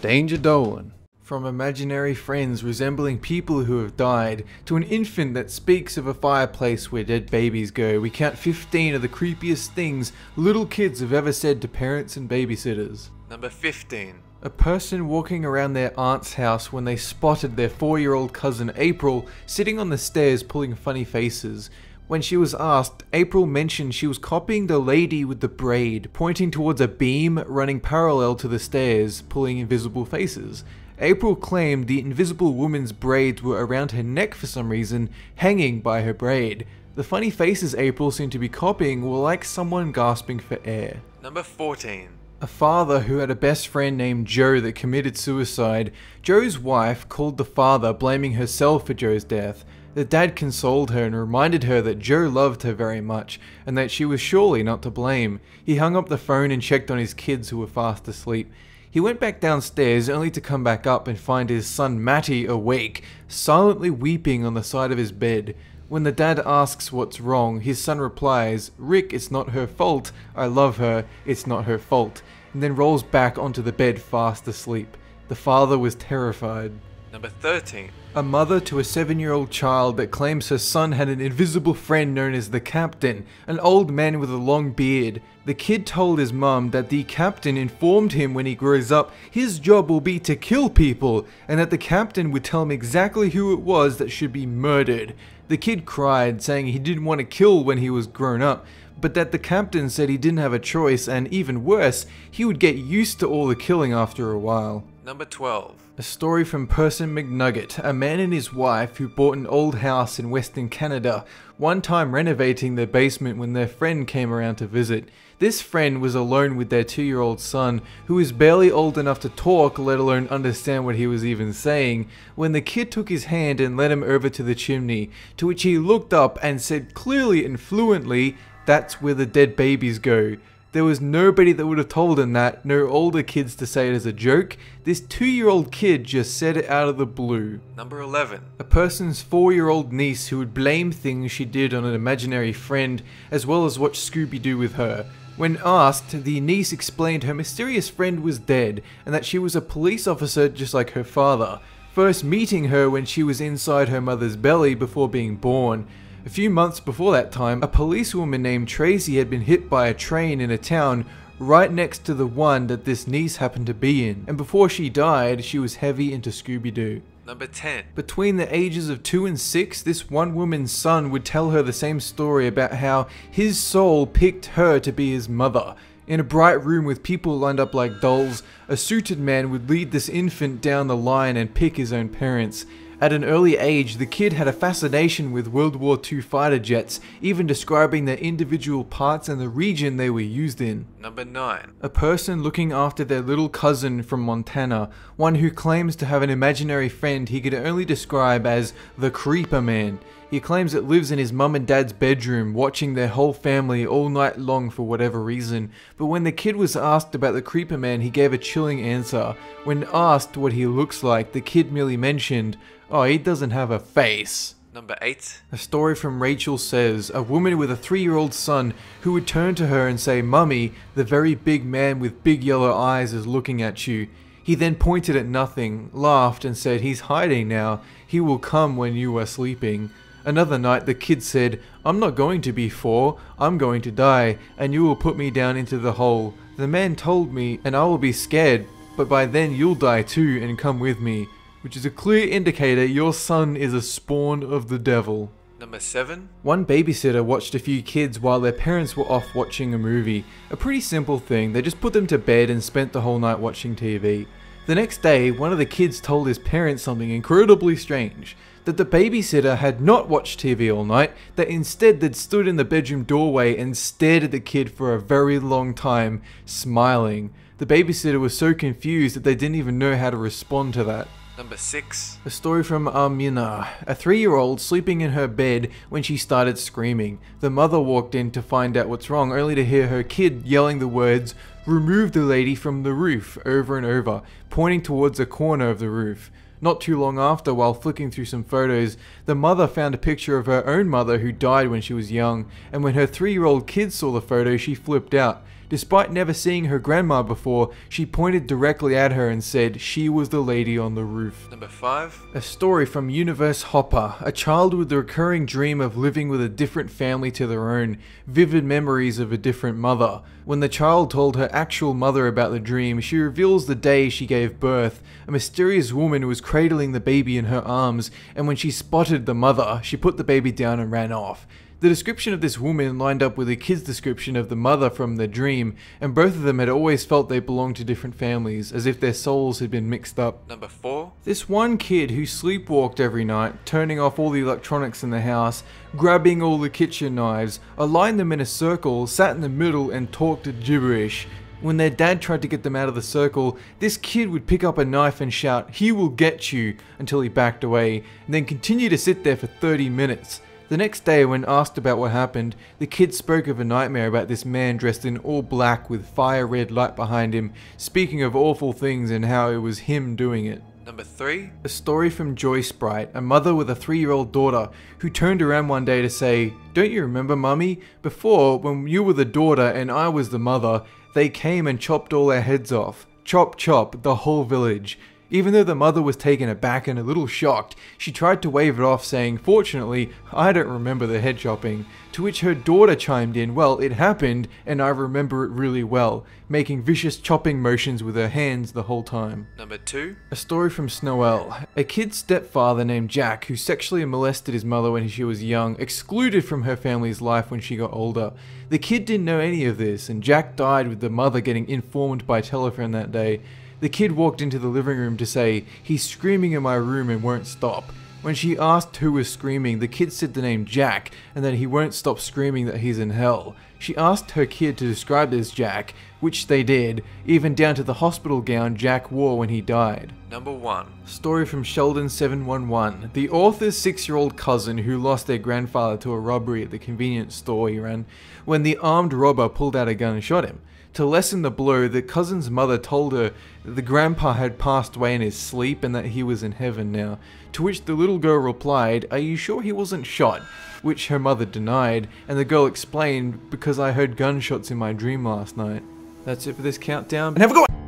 Danger Dolan. From imaginary friends resembling people who have died, to an infant that speaks of a fireplace where dead babies go, we count 15 of the creepiest things little kids have ever said to parents and babysitters. Number 15. A person walking around their aunt's house when they spotted their 4-year-old cousin April sitting on the stairs pulling funny faces. When she was asked, April mentioned she was copying the lady with the braid, pointing towards a beam running parallel to the stairs, pulling invisible faces. April claimed the invisible woman's braids were around her neck for some reason, hanging by her braid. The funny faces April seemed to be copying were like someone gasping for air. Number 14. A father who had a best friend named Joe that committed suicide. Joe's wife called the father, blaming herself for Joe's death. The dad consoled her and reminded her that Joe loved her very much, and that she was surely not to blame. He hung up the phone and checked on his kids who were fast asleep. He went back downstairs only to come back up and find his son Matty awake, silently weeping on the side of his bed. When the dad asks what's wrong, his son replies, "Rick, it's not her fault. I love her. It's not her fault," and then rolls back onto the bed fast asleep. The father was terrified. Number 13. A mother to a 7-year-old child that claims her son had an invisible friend known as the Captain, an old man with a long beard. The kid told his mum that the Captain informed him when he grows up his job will be to kill people, and that the Captain would tell him exactly who it was that should be murdered. The kid cried, saying he didn't want to kill when he was grown up, but that the Captain said he didn't have a choice, and even worse, he would get used to all the killing after a while. Number 12. A story from Person McNugget, a man and his wife who bought an old house in Western Canada, one time renovating their basement when their friend came around to visit. This friend was alone with their 2-year-old son, who was barely old enough to talk, let alone understand what he was even saying, when the kid took his hand and led him over to the chimney, to which he looked up and said clearly and fluently, "That's where the dead babies go." There was nobody that would have told him that, no older kids to say it as a joke. This 2-year-old kid just said it out of the blue. Number 11. A person's 4-year-old niece who would blame things she did on an imaginary friend, as well as watch Scooby-Doo with her. When asked, the niece explained her mysterious friend was dead, and that she was a police officer just like her father, first meeting her when she was inside her mother's belly before being born. A few months before that time, a policewoman named Tracy had been hit by a train in a town right next to the one that this niece happened to be in, and before she died, she was heavy into Scooby-Doo. Number 10. Between the ages of 2 and 6, this one woman's son would tell her the same story about how his soul picked her to be his mother. In a bright room with people lined up like dolls, a suited man would lead this infant down the line and pick his own parents. At an early age, the kid had a fascination with World War II fighter jets, even describing their individual parts and the region they were used in. Number 9. A person looking after their little cousin from Montana, one who claims to have an imaginary friend he could only describe as the Creeper Man. He claims it lives in his mum and dad's bedroom, watching their whole family all night long for whatever reason. But when the kid was asked about the Creeper Man, he gave a chilling answer. When asked what he looks like, the kid merely mentioned, "Oh, he doesn't have a face." Number 8. A story from Rachel Says, a woman with a 3-year-old son who would turn to her and say, "Mummy, the very big man with big yellow eyes is looking at you." He then pointed at nothing, laughed and said, "He's hiding now. He will come when you are sleeping." Another night the kid said, "I'm not going to be 4, I'm going to die, and you will put me down into the hole. The man told me, and I will be scared, but by then you'll die too and come with me," which is a clear indicator your son is a spawn of the devil. Number 7. One babysitter watched a few kids while their parents were off watching a movie. A pretty simple thing, they just put them to bed and spent the whole night watching TV. The next day, one of the kids told his parents something incredibly strange. That the babysitter had not watched TV all night, that instead they'd stood in the bedroom doorway and stared at the kid for a very long time, smiling. The babysitter was so confused that they didn't even know how to respond to that. Number 6. A story from Amina, a 3-year-old sleeping in her bed when she started screaming. The mother walked in to find out what's wrong, only to hear her kid yelling the words, "Remove the lady from the roof," over and over, pointing towards a corner of the roof. Not too long after, while flicking through some photos, the mother found a picture of her own mother who died when she was young, and when her 3-year-old kid saw the photo, she flipped out. Despite never seeing her grandma before, she pointed directly at her and said she was the lady on the roof. Number 5. A story from Universe Hopper, a child with the recurring dream of living with a different family to their own, vivid memories of a different mother. When the child told her actual mother about the dream, she reveals the day she gave birth. A mysterious woman was cradling the baby in her arms, and when she spotted the mother, she put the baby down and ran off. The description of this woman lined up with the kid's description of the mother from the dream, and both of them had always felt they belonged to different families, as if their souls had been mixed up. Number 4. This one kid who sleepwalked every night, turning off all the electronics in the house, grabbing all the kitchen knives, aligned them in a circle, sat in the middle and talked gibberish. When their dad tried to get them out of the circle, this kid would pick up a knife and shout, "He will get you," until he backed away, and then continue to sit there for 30 minutes. The next day, when asked about what happened, the kid spoke of a nightmare about this man dressed in all black with fire red light behind him, speaking of awful things and how it was him doing it. Number 3. A story from Joy Sprite, a mother with a 3-year-old daughter, who turned around one day to say, "Don't you remember, Mummy? Before, when you were the daughter and I was the mother, they came and chopped all our heads off. Chop chop, the whole village." Even though the mother was taken aback and a little shocked, she tried to wave it off, saying, "Fortunately, I don't remember the head chopping." To which her daughter chimed in, "Well, it happened, and I remember it really well," making vicious chopping motions with her hands the whole time. Number 2. A story from Snoelle. A kid's stepfather named Jack, who sexually molested his mother when she was young, excluded from her family's life when she got older. The kid didn't know any of this, and Jack died with the mother getting informed by telephone that day. The kid walked into the living room to say, "He's screaming in my room and won't stop." When she asked who was screaming, the kid said the name Jack, and that he won't stop screaming that he's in hell. She asked her kid to describe this Jack, which they did, even down to the hospital gown Jack wore when he died. Number 1. Story from Sheldon 711. The author's 6-year-old cousin who lost their grandfather to a robbery at the convenience store he ran, when the armed robber pulled out a gun and shot him. To lessen the blow, the cousin's mother told her that the grandpa had passed away in his sleep and that he was in heaven now, to which the little girl replied, "Are you sure he wasn't shot?" Which her mother denied, and the girl explained, "Because I heard gunshots in my dream last night." That's it for this countdown, and have a good one!